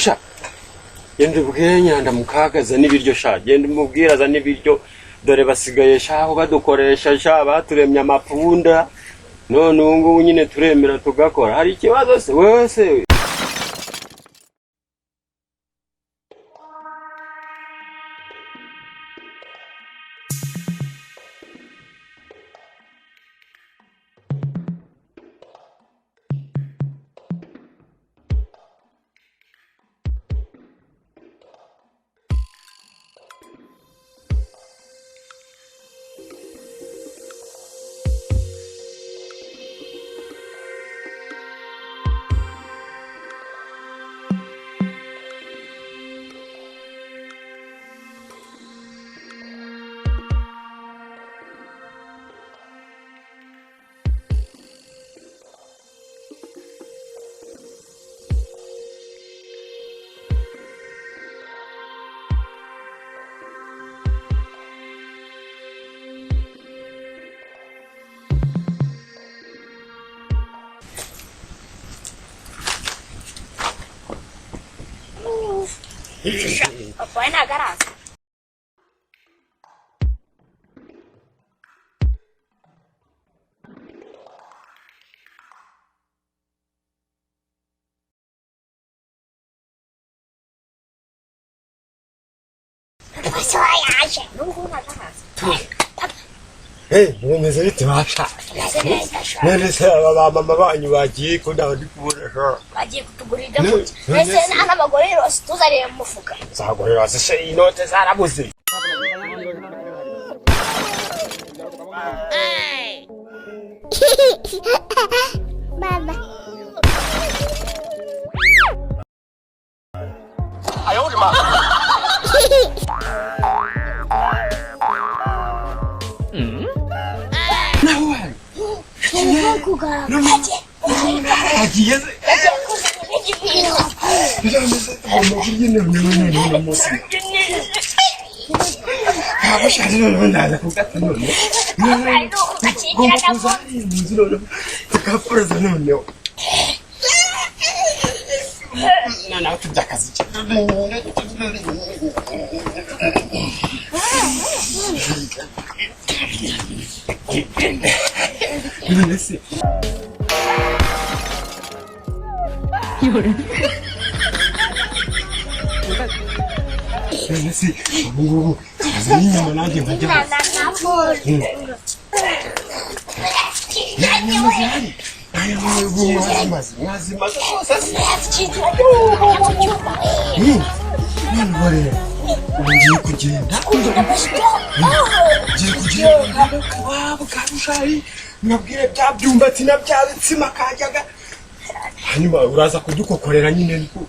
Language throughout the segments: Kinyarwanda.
sha yende bwenya ndamukagaza n'ibiryo sha yende mubwiraza n'ibiryo dore basigaye shaho badukoresha sha baturemye amapunda none ungu nyine turemera tugakora hari ikibazo se wese Poi na garagem. Só acha, não vou na garagem. mumeze bite basha none se abamama banyu bagiye ko ndaho ndikubona bagiye kutugurira gute ese n'abagore rose tuzariye mu mufuka zagorera se inote zarabuze baba ayo urma yigeze Nasi, ini mana aja macam. Hanyuma uraza kudukokorera nyine niko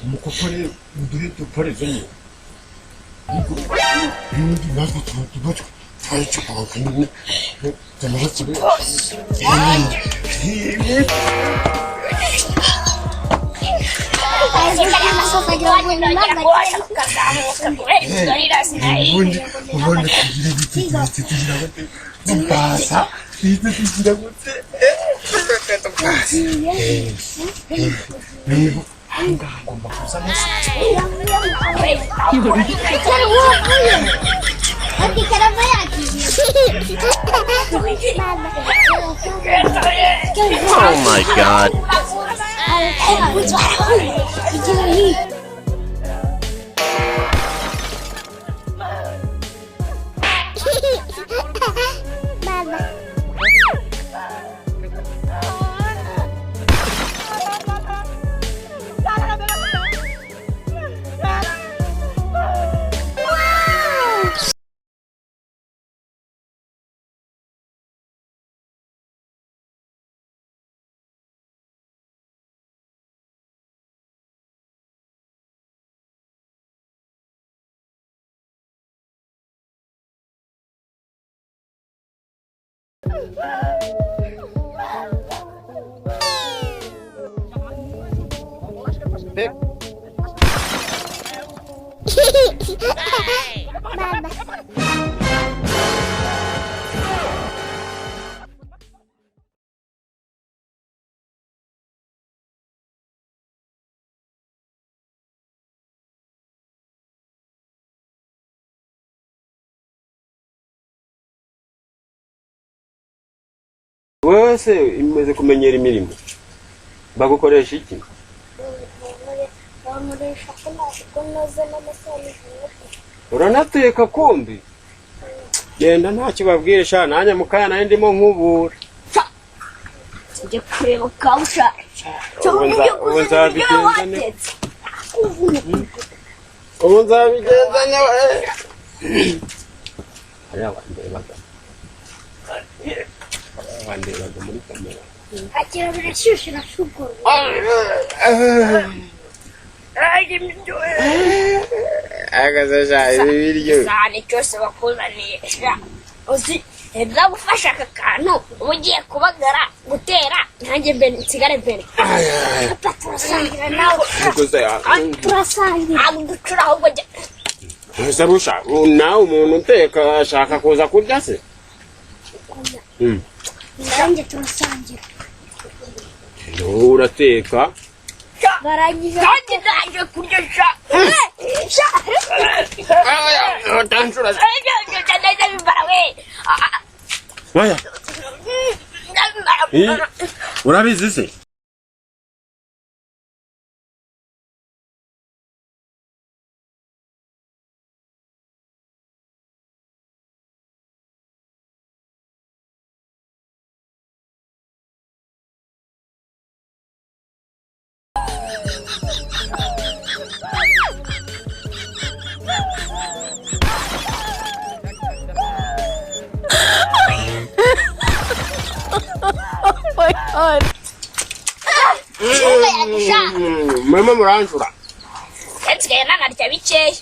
umukokore uduhe dupore zonye ndi natwe tubatwa twayicupa kanini tamara kibe ubundi kugira biti tugira gute dupasa biti tugira gute Enggak, aku mau sama Oh my God. wewe se imeze kumenyera imirimo bagukoresha iki bamuresha ko noze n'amasoni uranateka kumbi genda ntacyo babwire sha nanjye mukaya nari ndimo nkubura tujye kureba kawusha ubu nzabigenza neza ubu nzabigenza neza hariya wandebaga muri kamera akira birashyushye nashuguye agaze sha ibiryo cyane cyose bakuzaniye uzi byagufasha aka kantu ugiye kubagara gutera nanjye mbere nsigare mbere turasangira nawe turasangira ducura ahubwo ese rusha nawe umuntu uteka ashaka kuza kurya se nanjye turasangira urateka barangiza nanjye ndaje kurya sha tanshura urabizi se mama muranshura nsigaye nanarya bikeya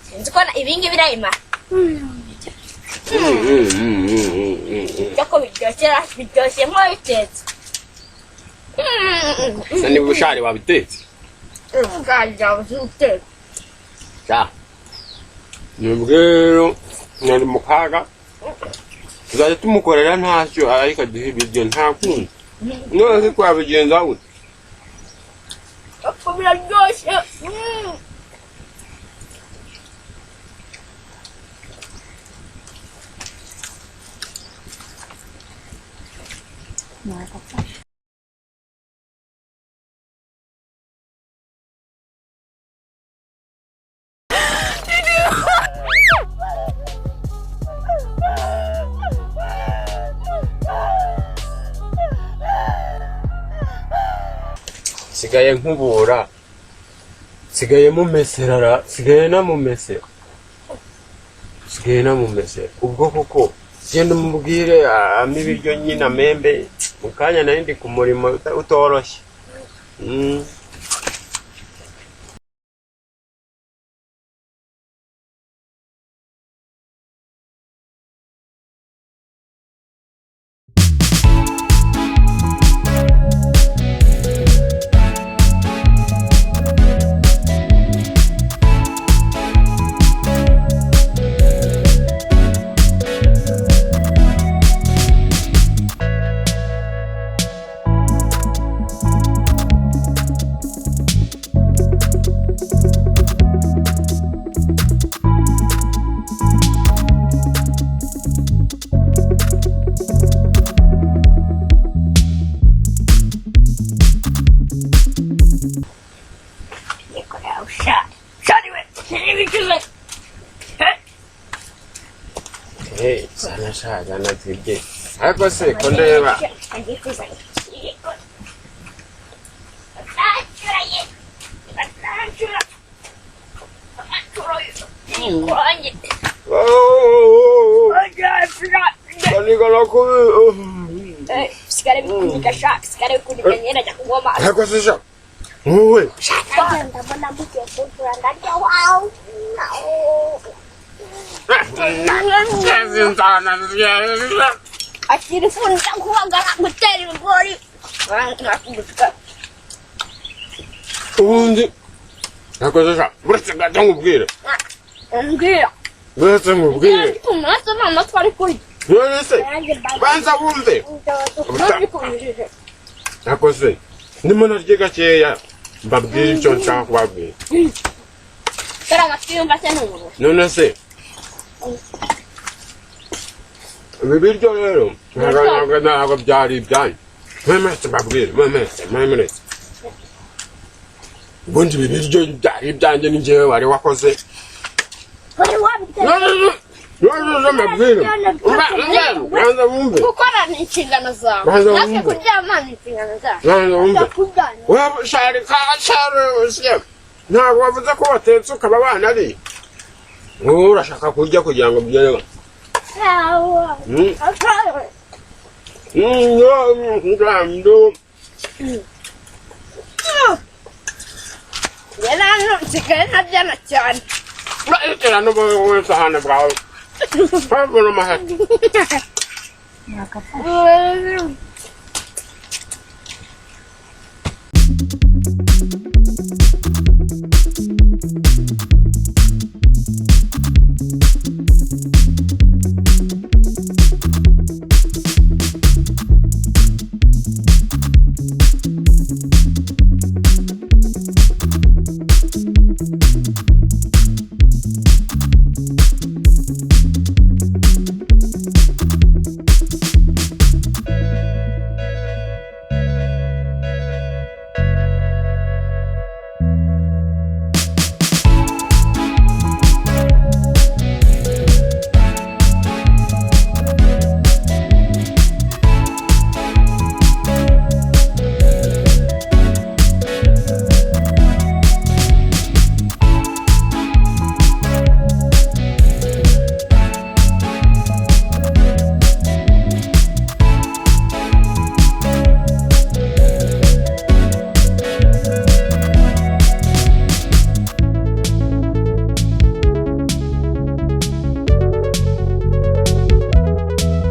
sinzi ko ibingibi birayima ko biryoshye nk'abitetse ni Bushari wabitetse bwabuze utetse nibwero nari mu kaga tuzajya tumukorera ntacyo ariko aduha ibiryo nta kundi none twabigenza gute biraryoshye sigaye nkubura sigaye mumesera sigaye namumesera ubwo koko genda umubwire amibiryo nyina membe mukanya nari ndi ku murimo utoroshye sana sana tibye ariko se ko ndeba sigara bikunika sha sigara bikunika nyenda ja kugoma ariko se sha wowe ndabona mbuke kutura ndarya wow akiri funda kubagara gutera ibigori ubundi ariko se sha buretse gato nkubwire buretse nkubwire tumasa mama twari kuri none se banza wumve ariko se ndimo narye gakeya mbabwire icyo nshaka kubabwira Pero amatwi yumva se n'ubu none se ibi biryo rero ntabwo byari ibyanyu mwemetse mbabwire mwemetse ubundi ibi biryo byari ibyanjye ni njyewe wari wakoze mbabwire banza wumve gukora ni inshingano zawe natwe kuryama ni inshingano zawe wewe shari ntabwo wavuze ko watetse ukaba wanariye wowe urashaka kurya kugira ngo bigere nsigaye ntaryana cyane urahitira n'ubusahane bwawe mpamvu n'amahati